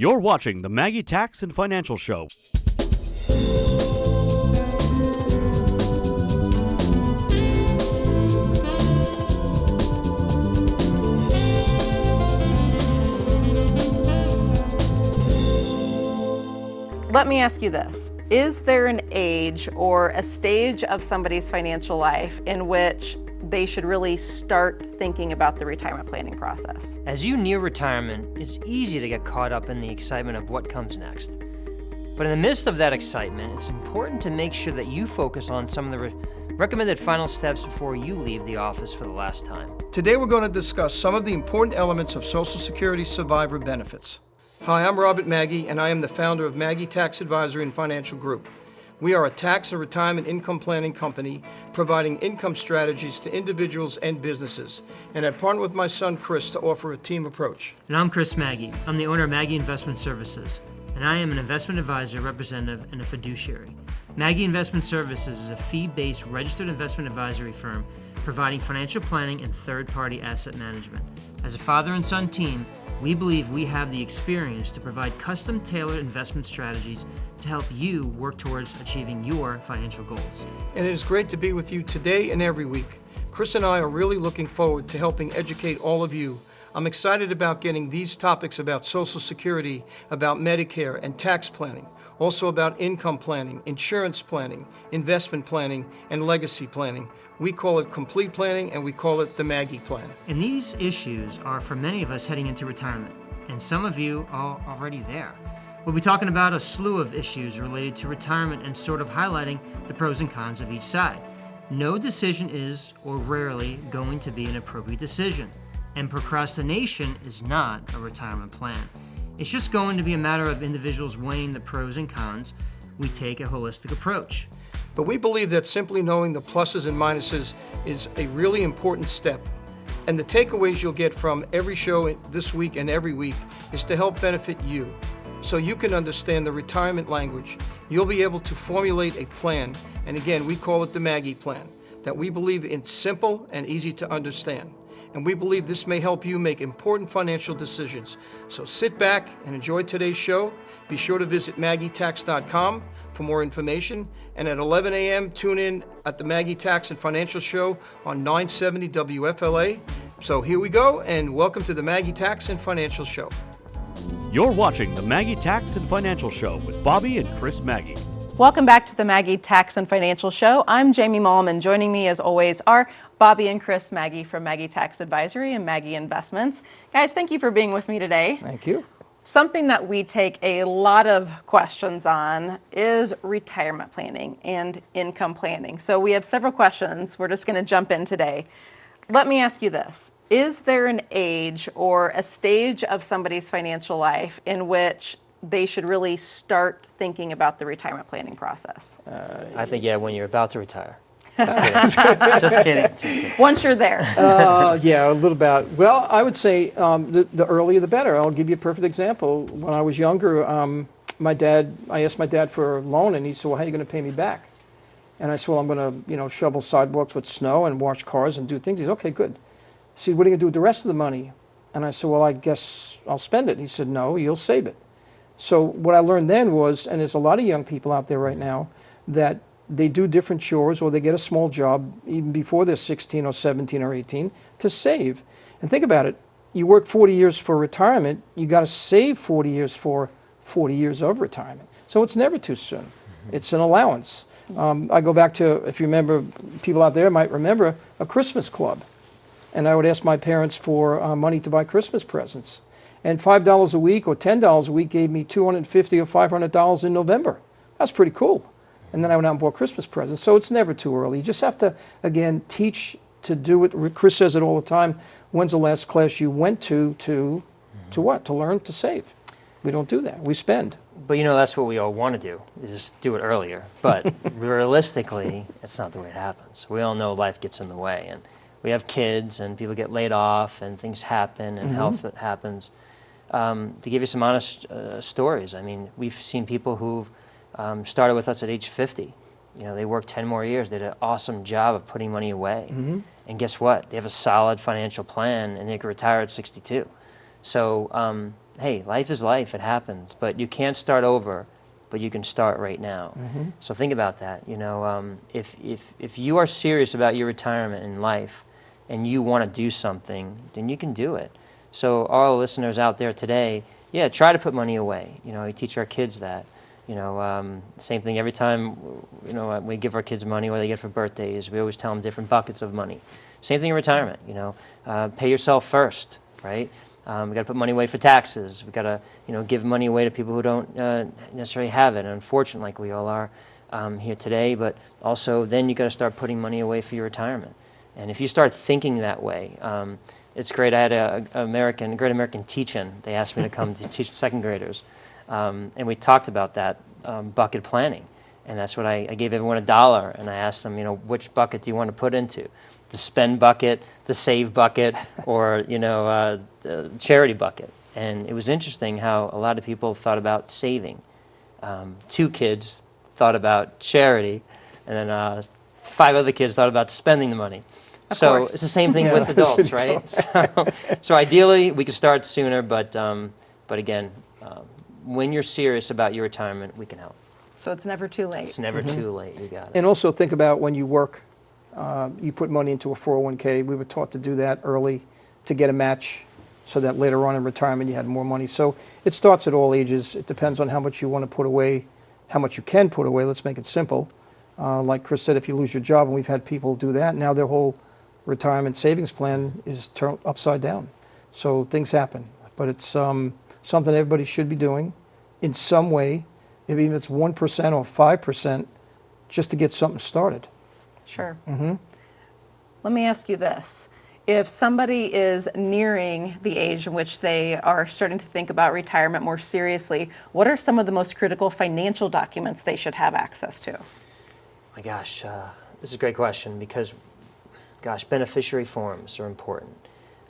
You're watching the Maggi Tax and Financial Show. Let me ask you this. Is there an age or a stage of somebody's financial life in which they should really start thinking about the retirement planning process? As you near retirement, it's easy to get caught up in the excitement of what comes next. But in the midst of that excitement, it's important to make sure that you focus on some of the recommended final steps before you leave the office for the last time. Today we're going to discuss some of the important elements of Social Security survivor benefits. Hi, I'm Robert Maggi, and I am the founder of Maggi Tax Advisory and Financial Group. We are a tax and retirement income planning company providing income strategies to individuals and businesses, and I partnered with my son Chris to offer a team approach. And I'm Chris Maggi. I'm the owner of Maggi Investment Services, and I am an investment advisor, representative, and a fiduciary. Maggi Investment Services is a fee-based registered investment advisory firm providing financial planning and third-party asset management. As a father and son team, we believe we have the experience to provide custom-tailored investment strategies to help you work towards achieving your financial goals. And it is great to be with you today and every week. Chris and I are really looking forward to helping educate all of you. I'm excited about getting these topics about Social Security, about Medicare and tax planning, also about income planning, insurance planning, investment planning, and legacy planning. We call it complete planning, and we call it the Maggi plan. And these issues are for many of us heading into retirement, and some of you are already there. We'll be talking about a slew of issues related to retirement and sort of highlighting the pros and cons of each side. No decision is, or rarely, going to be an appropriate decision, and procrastination is not a retirement plan. It's just going to be a matter of individuals weighing the pros and cons. We take a holistic approach. But we believe that simply knowing the pluses and minuses is a really important step. And the takeaways you'll get from every show this week and every week is to help benefit you, so you can understand the retirement language. You'll be able to formulate a plan, and again, we call it the Maggi plan, that we believe is simple and easy to understand. And we believe this may help you make important financial decisions. So sit back and enjoy today's show. Be sure to visit MaggiTax.com for more information. And at 11 a.m., tune in at the Maggi Tax and Financial Show on 970 WFLA. So here we go, and welcome to the Maggi Tax and Financial Show. You're watching the Maggi Tax and Financial Show with Bobby and Chris Maggi. Welcome back to the Maggi Tax and Financial Show. I'm Jamie Malm, and joining me as always are Bobby and Chris Maggi from Maggi Tax Advisory and Maggi Investments. Guys, thank you for being with me today. Thank you. Something that we take a lot of questions on is retirement planning and income planning. So we have several questions. We're just going to jump in today. Let me ask you this. Is there an age or a stage of somebody's financial life in which they should really start thinking about the retirement planning process? I think, when you're about to retire. Just kidding. Once you're there. Yeah, a little bit. Well, I would say the earlier the better. I'll give you a perfect example. When I was younger, I asked my dad for a loan, and he said, well, how are you going to pay me back? And I said, well, I'm going to, shovel sidewalks with snow and wash cars and do things. He said, okay, good. He said, what are you going to do with the rest of the money? And I said, well, I guess I'll spend it. He said, no, you'll save it. So what I learned then was, and there's a lot of young people out there right now, that they do different chores or they get a small job even before they're 16 or 17 or 18 to save. And think about it. You work 40 years for retirement, you got to save 40 years for 40 years of retirement. So it's never too soon. Mm-hmm. It's an allowance. I go back to, if you remember, people out there might remember a Christmas club. And I would ask my parents for money to buy Christmas presents. And $5 a week or $10 a week gave me $250 or $500 in November. That's pretty cool. And then I went out and bought Christmas presents. So it's never too early. You just have to, again, teach to do it. Chris says it all the time. When's the last class you went to what? To learn to save. We don't do that. We spend. But that's what we all want to do, is just do it earlier. But realistically, it's not the way it happens. We all know life gets in the way. And we have kids, and people get laid off, and things happen, and health that happens. To give you some honest stories, I mean, we've seen people who've started with us at age 50. They worked 10 more years. They did an awesome job of putting money away. Mm-hmm. And guess what? They have a solid financial plan, and they can retire at 62. So hey, life is life, it happens, but you can't start over, but you can start right now. So think about that. If you are serious about your retirement in life and you want to do something, then you can do it. So all the listeners out there today, yeah, try to put money away. We teach our kids that. Same thing every time, we give our kids money, what they get for birthdays. We always tell them different buckets of money. Same thing in retirement, pay yourself first, right? We got to put money away for taxes. We got to, give money away to people who don't necessarily have it. And unfortunately, like we all are here today, but also then you got to start putting money away for your retirement. And if you start thinking that way, it's great. I had a Great American teach-in. They asked me to come to teach second graders. And we talked about that bucket planning. And that's what I gave everyone $1. And I asked them, which bucket do you want to put into? The spend bucket, the save bucket, or, the charity bucket. And it was interesting how a lot of people thought about saving. 2 kids thought about charity, and then 5 other kids thought about spending the money. So it's the same thing with adults, right? So ideally, we could start sooner, but again, when you're serious about your retirement, we can help. So it's never too late. It's never too late. You got it. And also think about when you work, you put money into a 401k. We were taught to do that early to get a match so that later on in retirement you had more money. So it starts at all ages. It depends on how much you want to put away, how much you can put away. Let's make it simple. Like Chris said, if you lose your job, and we've had people do that, now their whole retirement savings plan is turned upside down. So things happen. But it's something everybody should be doing in some way, even if it's 1% or 5%, just to get something started. Sure. Let me ask you this. If somebody is nearing the age in which they are starting to think about retirement more seriously, what are some of the most critical financial documents they should have access to? My gosh, this is a great question because, beneficiary forms are important.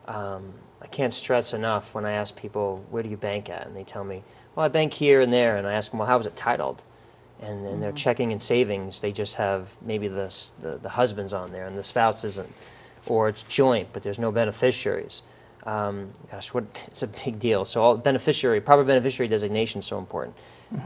I can't stress enough when I ask people, where do you bank at? And they tell me, well, I bank here and there. And I ask them, well, how is it titled? And then their checking and savings, they just have maybe the husband's on there and the spouse isn't. Or it's joint, but there's no beneficiaries. It's a big deal. So proper beneficiary designation is so important.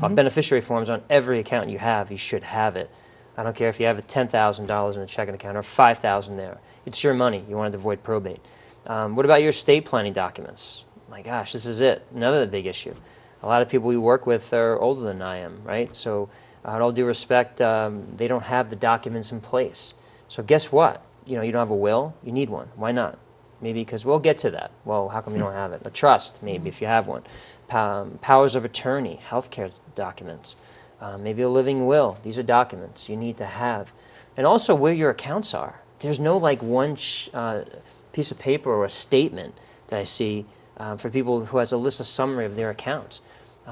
Beneficiary forms on every account you should have it. I don't care if you have $10,000 in a checking account or $5,000 there. It's your money. You want to avoid probate. What about your estate planning documents? My gosh, this is it. Another big issue. A lot of people we work with are older than I am, right? So with all due respect, they don't have the documents in place. So guess what? You don't have a will, you need one. Why not? Maybe because we'll get to that. Well, how come you don't have it? A trust, maybe, if you have one. Powers of attorney, healthcare documents. Maybe a living will. These are documents you need to have. And also where your accounts are. There's no one piece of paper or a statement that I see for people who has a list of summary of their accounts.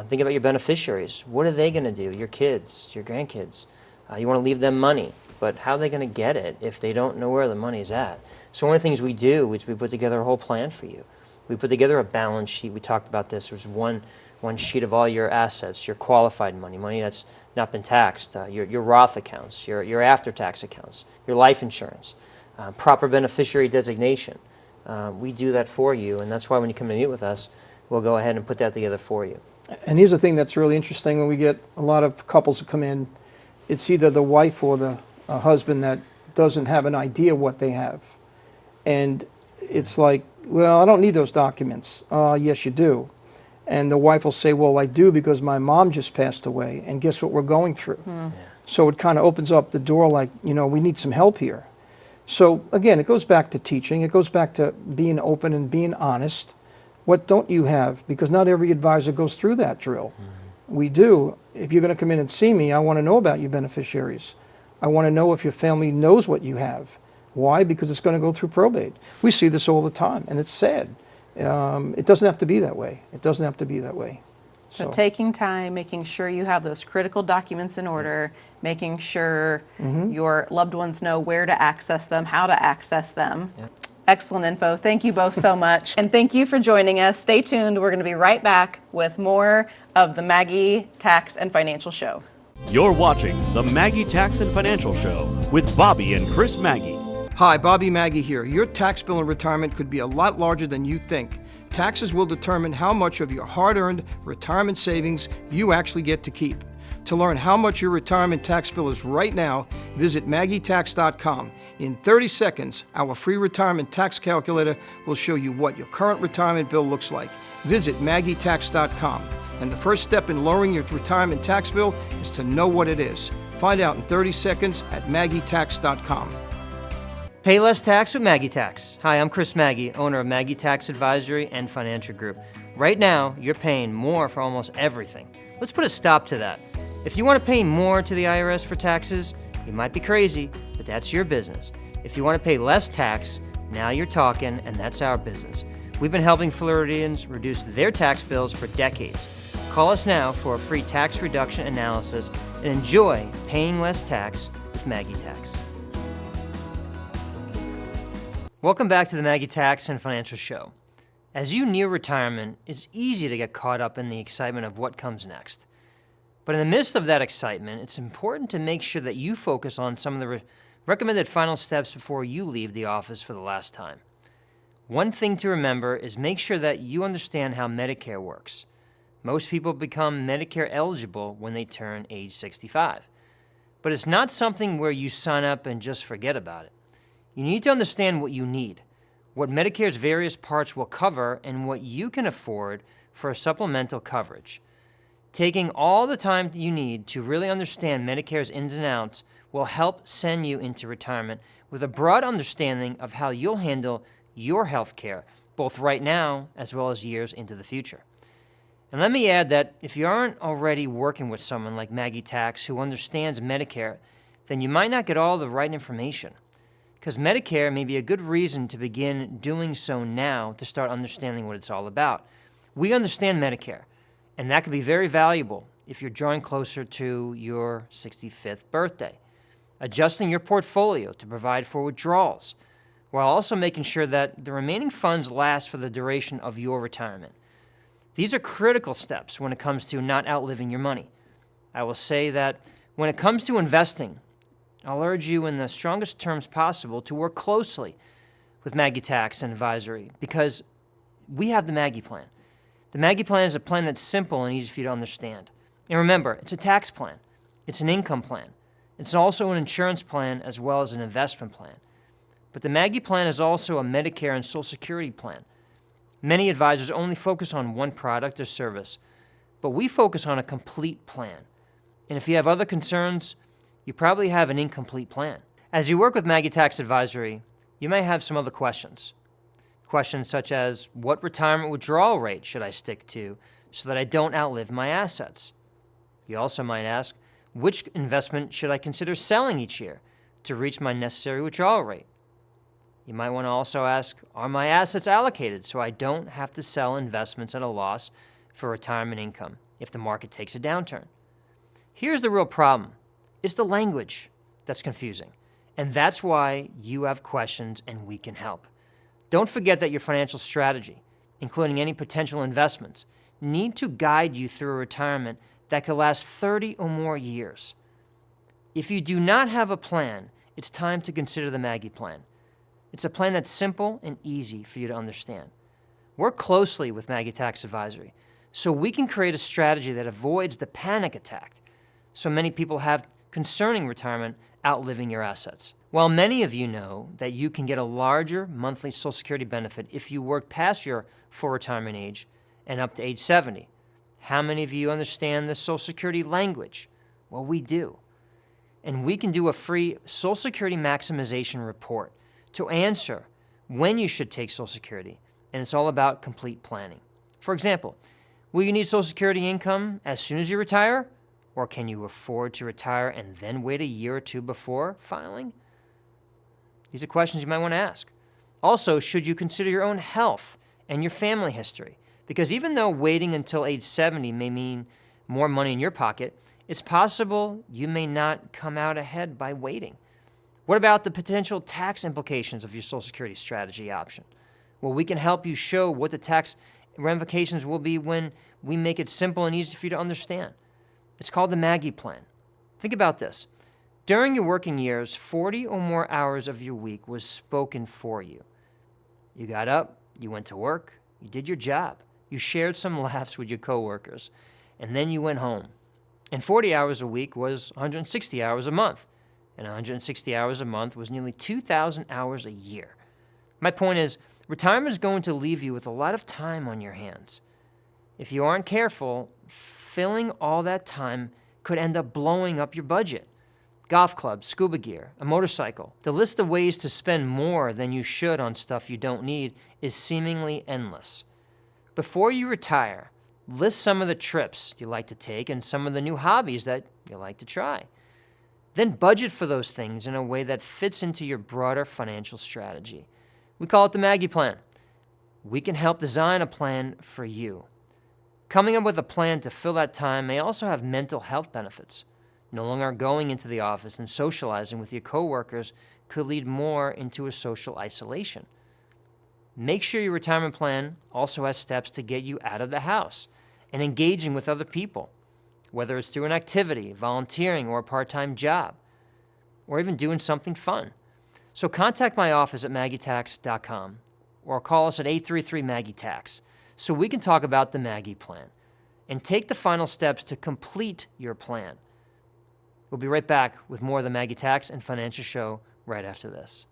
Think about your beneficiaries. What are they going to do? Your kids, your grandkids. You want to leave them money, but how are they going to get it if they don't know where the money's at? So one of the things we do is we put together a whole plan for you. We put together a balance sheet. We talked about this. There's one sheet of all your assets, your qualified money that's not been taxed, your Roth accounts, your after-tax accounts, your life insurance, proper beneficiary designation. We do that for you, and that's why when you come to meet with us, we'll go ahead and put that together for you. And here's the thing that's really interesting. When we get a lot of couples that come in, it's either the wife or the husband that doesn't have an idea what they have. And it's like, well, I don't need those documents. Yes, you do. And the wife will say, well, I do because my mom just passed away. And guess what we're going through? Yeah. So it kind of opens up the door like, we need some help here. So again, it goes back to teaching. It goes back to being open and being honest. What don't you have? Because not every advisor goes through that drill. We do. If you're going to come in and see me, I want to know about your beneficiaries. I want to know if your family knows what you have. Why? Because it's going to go through probate. We see this all the time, and it's sad. It doesn't have to be that way. It doesn't have to be that way. So taking time, making sure you have those critical documents in order, making sure your loved ones know where to access them, how to access them. Yep. Excellent info. Thank you both so much. And thank you for joining us. Stay tuned. We're going to be right back with more of the Maggi Tax and Financial Show. You're watching the Maggi Tax and Financial Show with Bobby and Chris Maggi. Hi, Bobby Maggi here. Your tax bill in retirement could be a lot larger than you think. Taxes will determine how much of your hard-earned retirement savings you actually get to keep. To learn how much your retirement tax bill is right now, visit MaggiTax.com. In 30 seconds, our free retirement tax calculator will show you what your current retirement bill looks like. Visit MaggiTax.com. And the first step in lowering your retirement tax bill is to know what it is. Find out in 30 seconds at MaggiTax.com. Pay less tax with Maggi Tax. Hi, I'm Chris Maggi, owner of Maggi Tax Advisory and Financial Group. Right now, you're paying more for almost everything. Let's put a stop to that. If you want to pay more to the IRS for taxes, you might be crazy, but that's your business. If you want to pay less tax, now you're talking, and that's our business. We've been helping Floridians reduce their tax bills for decades. Call us now for a free tax reduction analysis and enjoy paying less tax with Maggi Tax. Welcome back to the Maggi Tax and Financial Show. As you near retirement, it's easy to get caught up in the excitement of what comes next. But in the midst of that excitement, it's important to make sure that you focus on some of the recommended final steps before you leave the office for the last time. One thing to remember is make sure that you understand how Medicare works. Most people become Medicare eligible when they turn age 65. But it's not something where you sign up and just forget about it. You need to understand what you need, what Medicare's various parts will cover, and what you can afford for a supplemental coverage. Taking all the time you need to really understand Medicare's ins and outs will help send you into retirement with a broad understanding of how you'll handle your health care, both right now as well as years into the future. And let me add that if you aren't already working with someone like Maggi Tax who understands Medicare, then you might not get all the right information. Because Medicare may be a good reason to begin doing so now to start understanding what it's all about. We understand Medicare, and that can be very valuable if you're drawing closer to your 65th birthday. Adjusting your portfolio to provide for withdrawals, while also making sure that the remaining funds last for the duration of your retirement. These are critical steps when it comes to not outliving your money. I will say that when it comes to investing, I'll urge you in the strongest terms possible to work closely with Maggi Tax and Advisory because we have the Maggi Plan. The Maggi Plan is a plan that's simple and easy for you to understand. And remember, it's a tax plan. It's an income plan. It's also an insurance plan as well as an investment plan. But the Maggi Plan is also a Medicare and Social Security plan. Many advisors only focus on one product or service, but we focus on a complete plan. And if you have other concerns, you probably have an incomplete plan. As you work with Maggi Tax Advisory, you may have some other questions. Questions such as, what retirement withdrawal rate should I stick to so that I don't outlive my assets? You also might ask, which investment should I consider selling each year to reach my necessary withdrawal rate? You might want to also ask, are my assets allocated so I don't have to sell investments at a loss for retirement income if the market takes a downturn? Here's the real problem. It's the language that's confusing, and that's why you have questions and we can help. Don't forget that your financial strategy, including any potential investments, need to guide you through a retirement that could last 30 or more years. If you do not have a plan, it's time to consider the Maggi Plan. It's a plan that's simple and easy for you to understand. Work closely with Maggi Tax Advisory so we can create a strategy that avoids the panic attack so many people have concerning retirement outliving your assets. While many of you know that you can get a larger monthly Social Security benefit if you work past your full retirement age and up to age 70, how many of you understand the Social Security language? Well, we do. And we can do a free Social Security maximization report to answer when you should take Social Security, and it's all about complete planning. For example, will you need Social Security income as soon as you retire? Or can you afford to retire and then wait a year or two before filing? These are questions you might want to ask. Also, should you consider your own health and your family history? Because even though waiting until age 70 may mean more money in your pocket, it's possible you may not come out ahead by waiting. What about the potential tax implications of your Social Security strategy option? Well, we can help you show what the tax ramifications will be when we make it simple and easy for you to understand. It's called the Maggi Plan. Think about this. During your working years, 40 or more hours of your week was spoken for you. You got up, you went to work, You did your job. You shared some laughs with your coworkers, and then you went home. And 40 hours a week was 160 hours a month, and 160 hours a month was nearly 2,000 hours a year. My point is, retirement is going to leave you with a lot of time on your hands. If you aren't careful, filling all that time could end up blowing up your budget. Golf clubs, scuba gear, a motorcycle. The list of ways to spend more than you should on stuff you don't need is seemingly endless. Before you retire, list some of the trips you like to take and some of the new hobbies that you like to try. Then budget for those things in a way that fits into your broader financial strategy. We call it the Maggi Plan. We can help design a plan for you. Coming up with a plan to fill that time may also have mental health benefits. No longer going into the office and socializing with your coworkers could lead more into a social isolation. Make sure your retirement plan also has steps to get you out of the house and engaging with other people, whether it's through an activity, volunteering, or a part-time job, or even doing something fun. So contact my office at maggitax.com or call us at 833-MAGGI-TAX so we can talk about the Maggi Plan and take the final steps to complete your plan. We'll be right back with more of the Maggi Tax and Financial Show right after this.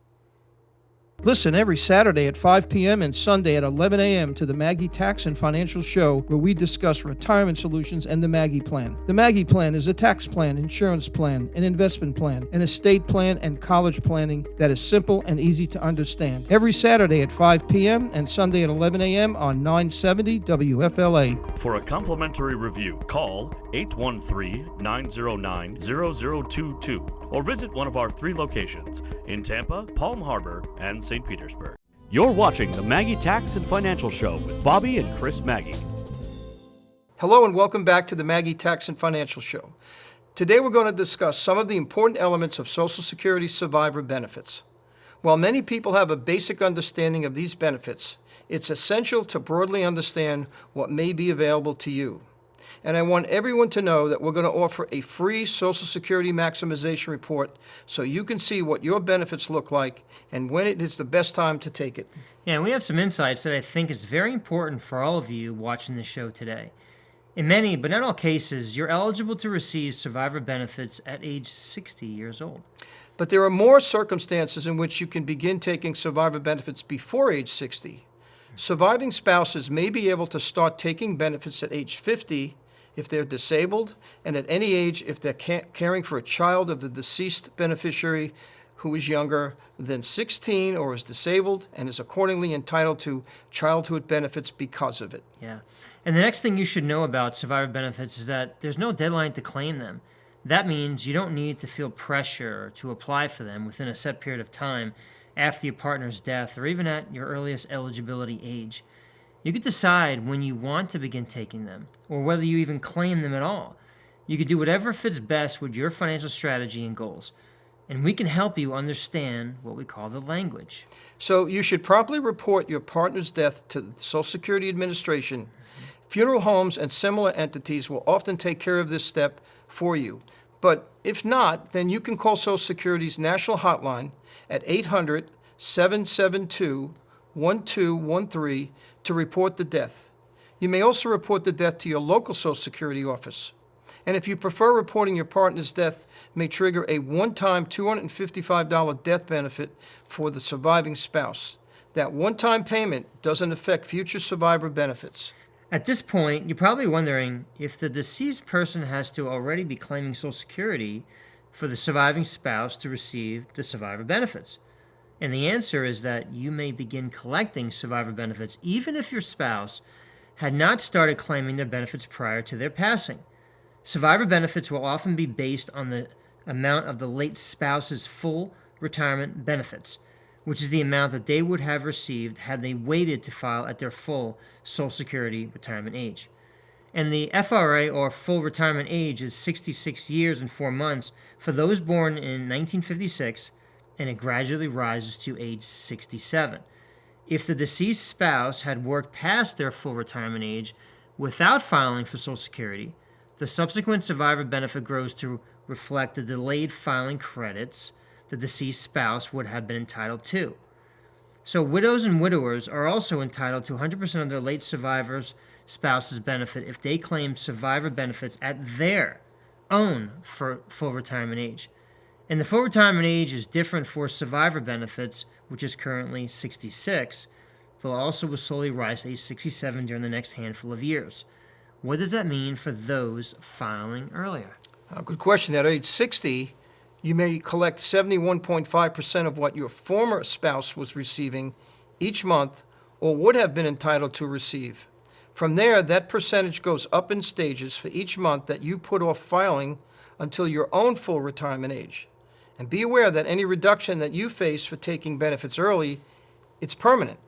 Listen every Saturday at 5 p.m. and Sunday at 11 a.m. to the Maggi Tax and Financial Show, where we discuss retirement solutions and the Maggi Plan. The Maggi Plan is a tax plan, insurance plan, an investment plan, an estate plan, and college planning that is simple and easy to understand. Every Saturday at 5 p.m. and Sunday at 11 a.m. on 970 WFLA. For a complimentary review, call 813-909-0022 or visit one of our 3 locations in Tampa, Palm Harbor, and St. Petersburg. You're watching the Maggi Tax and Financial Show with Bobby and Chris Maggi. Hello and welcome back to the Maggi Tax and Financial Show. Today we're going to discuss some of the important elements of Social Security survivor benefits. While many people have a basic understanding of these benefits, it's essential to broadly understand what may be available to you. And I want everyone to know that we're going to offer a free Social Security maximization report so you can see what your benefits look like and when it is the best time to take it. Yeah, and we have some insights that I think is very important for all of you watching the show today. In many, but not all cases, you're eligible to receive survivor benefits at age 60 years old. But there are more circumstances in which you can begin taking survivor benefits before age 60. Surviving spouses may be able to start taking benefits at age 50 if they're disabled, and at any age if they're caring for a child of the deceased beneficiary who is younger than 16 or is disabled and is accordingly entitled to childhood benefits because of it. Yeah. And the next thing you should know about survivor benefits is that there's no deadline to claim them. That means you don't need to feel pressure to apply for them within a set period of time after your partner's death or even at your earliest eligibility age. You could decide when you want to begin taking them or whether you even claim them at all. You could do whatever fits best with your financial strategy and goals. And we can help you understand what we call the language. So you should promptly report your partner's death to the Social Security Administration. Funeral homes and similar entities will often take care of this step for you. But if not, then you can call Social Security's national hotline at 800-772-1213 to report the death. You may also report the death to your local Social Security office. And if you prefer, reporting your partner's death may trigger a one-time $255 death benefit for the surviving spouse. That one-time payment doesn't affect future survivor benefits. At this point, you're probably wondering if the deceased person has to already be claiming Social Security for the surviving spouse to receive the survivor benefits. And the answer is that you may begin collecting survivor benefits even if your spouse had not started claiming their benefits prior to their passing. Survivor benefits will often be based on the amount of the late spouse's full retirement benefits, which is the amount that they would have received had they waited to file at their full Social Security retirement age. And the FRA, or full retirement age, is 66 years and 4 months for those born in 1956, and it gradually rises to age 67. If the deceased spouse had worked past their full retirement age without filing for Social Security, the subsequent survivor benefit grows to reflect the delayed filing credits the deceased spouse would have been entitled to. So widows and widowers are also entitled to 100% of their late survivor's spouse's benefit if they claim survivor benefits at their own full retirement age. And the full retirement age is different for survivor benefits, which is currently 66, but also will slowly rise to age 67 during the next handful of years. What does that mean for those filing earlier? Good question. At age 60, you may collect 71.5% of what your former spouse was receiving each month or would have been entitled to receive. From there, that percentage goes up in stages for each month that you put off filing until your own full retirement age. And be aware that any reduction that you face for taking benefits early, it's permanent.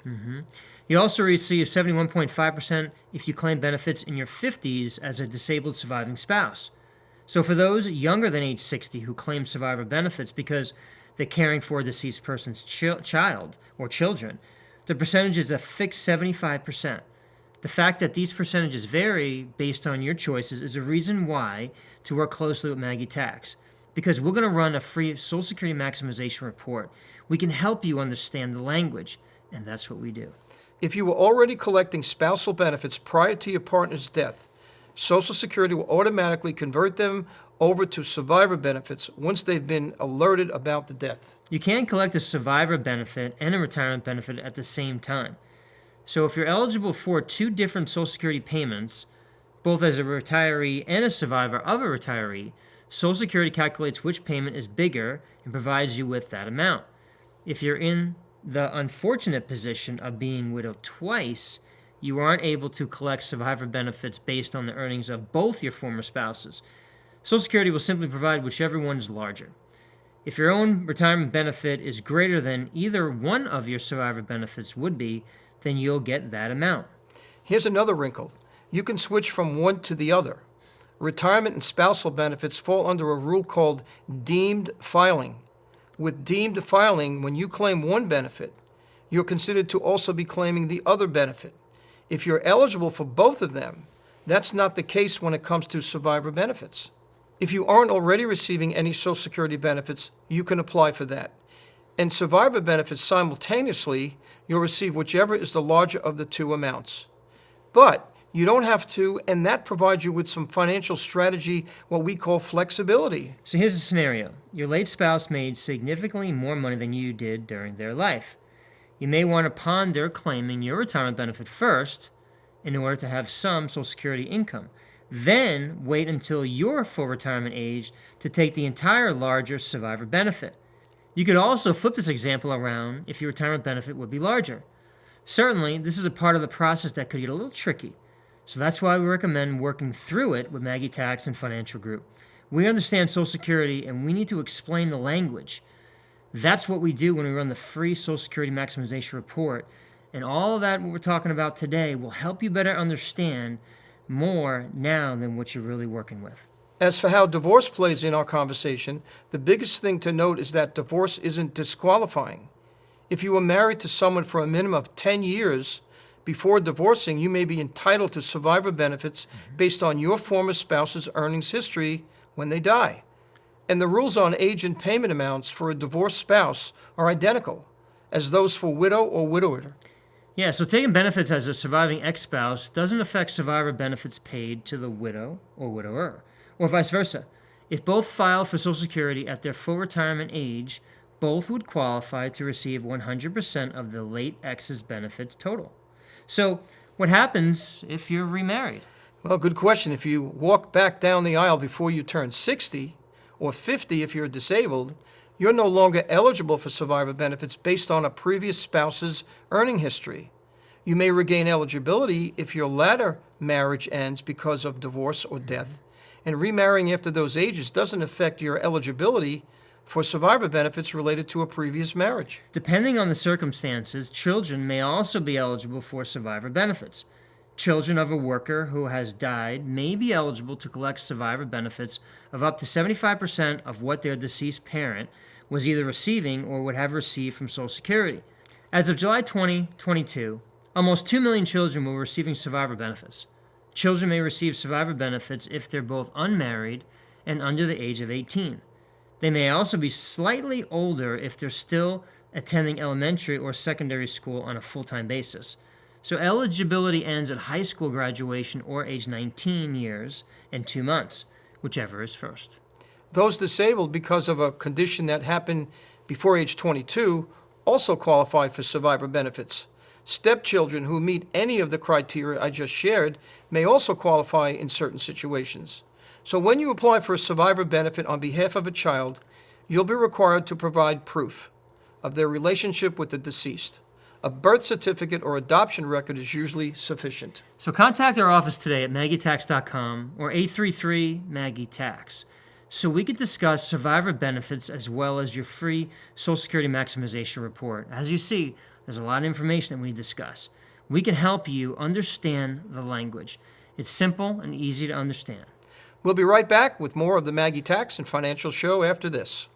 You also receive 71.5% if you claim benefits in your 50s as a disabled surviving spouse. So for those younger than age 60 who claim survivor benefits because they're caring for a deceased person's child or children, the percentage is a fixed 75%. The fact that these percentages vary based on your choices is a reason why to work closely with Maggi Tax, because we're going to run a free Social Security maximization report. We can help you understand the language, and that's what we do. If you were already collecting spousal benefits prior to your partner's death, Social Security will automatically convert them over to survivor benefits once they've been alerted about the death. You can collect a survivor benefit and a retirement benefit at the same time. So if you're eligible for two different Social Security payments, both as a retiree and a survivor of a retiree, Social Security calculates which payment is bigger and provides you with that amount. If you're in the unfortunate position of being widowed twice, you aren't able to collect survivor benefits based on the earnings of both your former spouses. Social Security will simply provide whichever one is larger. If your own retirement benefit is greater than either one of your survivor benefits would be, then you'll get that amount. Here's another wrinkle. You can switch from one to the other. Retirement and spousal benefits fall under a rule called deemed filing. With deemed filing, when you claim one benefit, you're considered to also be claiming the other benefit. If you're eligible for both of them, that's not the case when it comes to survivor benefits. If you aren't already receiving any Social Security benefits, you can apply for that. And survivor benefits simultaneously, you'll receive whichever is the larger of the two amounts. But you don't have to, and that provides you with some financial strategy, what we call flexibility. So here's a scenario. Your late spouse made significantly more money than you did during their life. You may want to ponder claiming your retirement benefit first in order to have some Social Security income. Then wait until your full retirement age to take the entire larger survivor benefit. You could also flip this example around if your retirement benefit would be larger. Certainly, this is a part of the process that could get a little tricky. So that's why we recommend working through it with Maggi Tax and Financial Group. We understand Social Security and we need to explain the language. That's what we do when we run the free Social Security maximization report. And all of that, what we're talking about today, will help you better understand more now than what you're really working with. As for how divorce plays in our conversation, the biggest thing to note is that divorce isn't disqualifying. If you were married to someone for a minimum of 10 years before divorcing, you may be entitled to survivor benefits based on your former spouse's earnings history when they die. And the rules on age and payment amounts for a divorced spouse are identical as those for widow or widower. Yeah, so taking benefits as a surviving ex-spouse doesn't affect survivor benefits paid to the widow or widower, or vice versa. If both file for Social Security at their full retirement age, both would qualify to receive 100% of the late ex's benefits total. So what happens if you're remarried? Well, good question. If you walk back down the aisle before you turn 60, or 50 if you're disabled, you're no longer eligible for survivor benefits based on a previous spouse's earning history. You may regain eligibility if your latter marriage ends because of divorce or death, and remarrying after those ages doesn't affect your eligibility for survivor benefits related to a previous marriage. Depending on the circumstances, children may also be eligible for survivor benefits. Children of a worker who has died may be eligible to collect survivor benefits of up to 75% of what their deceased parent was either receiving or would have received from Social Security. As of July 2022, almost 2 million children were receiving survivor benefits. Children may receive survivor benefits if they're both unmarried and under the age of 18. They may also be slightly older if they're still attending elementary or secondary school on a full-time basis. So eligibility ends at high school graduation or age 19 years and 2 months, whichever is first. Those disabled because of a condition that happened before age 22 also qualify for survivor benefits. Stepchildren who meet any of the criteria I just shared may also qualify in certain situations. So when you apply for a survivor benefit on behalf of a child, you'll be required to provide proof of their relationship with the deceased. A birth certificate or adoption record is usually sufficient. So contact our office today at MaggieTax.com or 833-MAGGIE-TAX so we can discuss survivor benefits as well as your free Social Security maximization report. As you see, there's a lot of information that we discuss. We can help you understand the language. It's simple and easy to understand. We'll be right back with more of the Maggie Tax and Financial Show after this.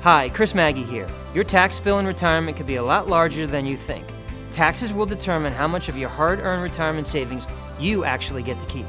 Hi, Chris Maggie here. Your tax bill in retirement could be a lot larger than you think. Taxes will determine how much of your hard-earned retirement savings you actually get to keep.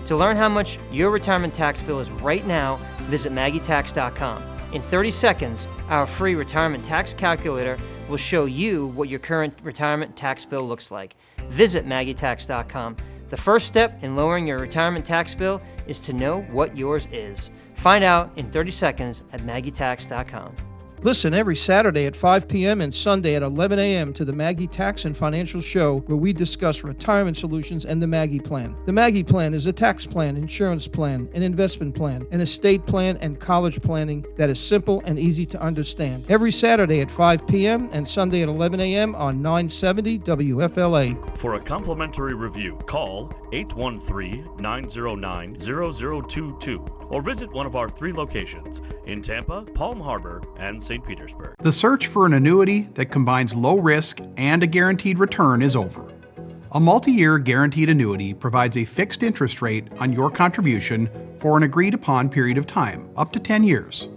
To learn how much your retirement tax bill is right now, visit MaggieTax.com. In 30 seconds, our free retirement tax calculator will show you what your current retirement tax bill looks like. Visit MaggieTax.com. The first step in lowering your retirement tax bill is to know what yours is. Find out in 30 seconds at MaggieTax.com. Listen every Saturday at 5 p.m. and Sunday at 11 a.m. to the Maggie Tax and Financial Show, where we discuss retirement solutions and the Maggie Plan. The Maggie Plan is a tax plan, insurance plan, an investment plan, an estate plan, and college planning that is simple and easy to understand. Every Saturday at 5 p.m. and Sunday at 11 a.m. on 970 WFLA. For a complimentary review, call 813-909-0022 or visit one of our 3 locations in Tampa, Palm Harbor, and St. Petersburg. The search for an annuity that combines low risk and a guaranteed return is over. A multi-year guaranteed annuity provides a fixed interest rate on your contribution for an agreed upon period of time, up to 10 years.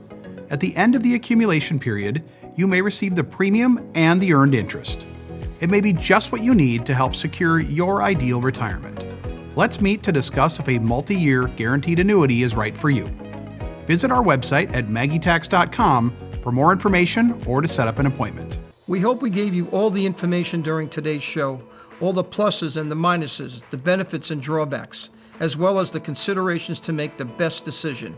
At the end of the accumulation period, you may receive the premium and the earned interest. It may be just what you need to help secure your ideal retirement. Let's meet to discuss if a multi-year guaranteed annuity is right for you. Visit our website at MaggieTax.com for more information or to set up an appointment. We hope we gave you all the information during today's show, all the pluses and the minuses, the benefits and drawbacks, as well as the considerations to make the best decision.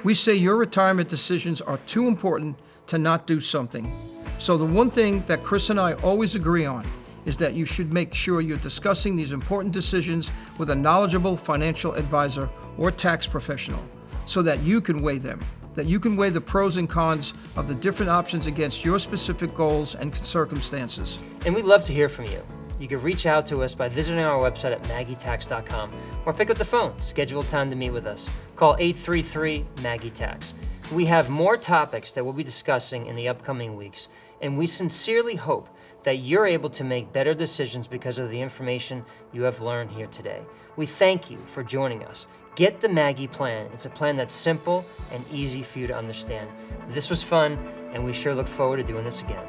We say your retirement decisions are too important to not do something. So the one thing that Chris and I always agree on is that you should make sure you're discussing these important decisions with a knowledgeable financial advisor or tax professional so that you can weigh them, that you can weigh the pros and cons of the different options against your specific goals and circumstances. And we'd love to hear from you. You can reach out to us by visiting our website at MaggieTax.com or pick up the phone, schedule a time to meet with us. Call 833-MAGGIE-TAX. We have more topics that we'll be discussing in the upcoming weeks, and we sincerely hope that you're able to make better decisions because of the information you have learned here today. We thank you for joining us. Get the Maggie Plan. It's a plan that's simple and easy for you to understand. This was fun, and we sure look forward to doing this again.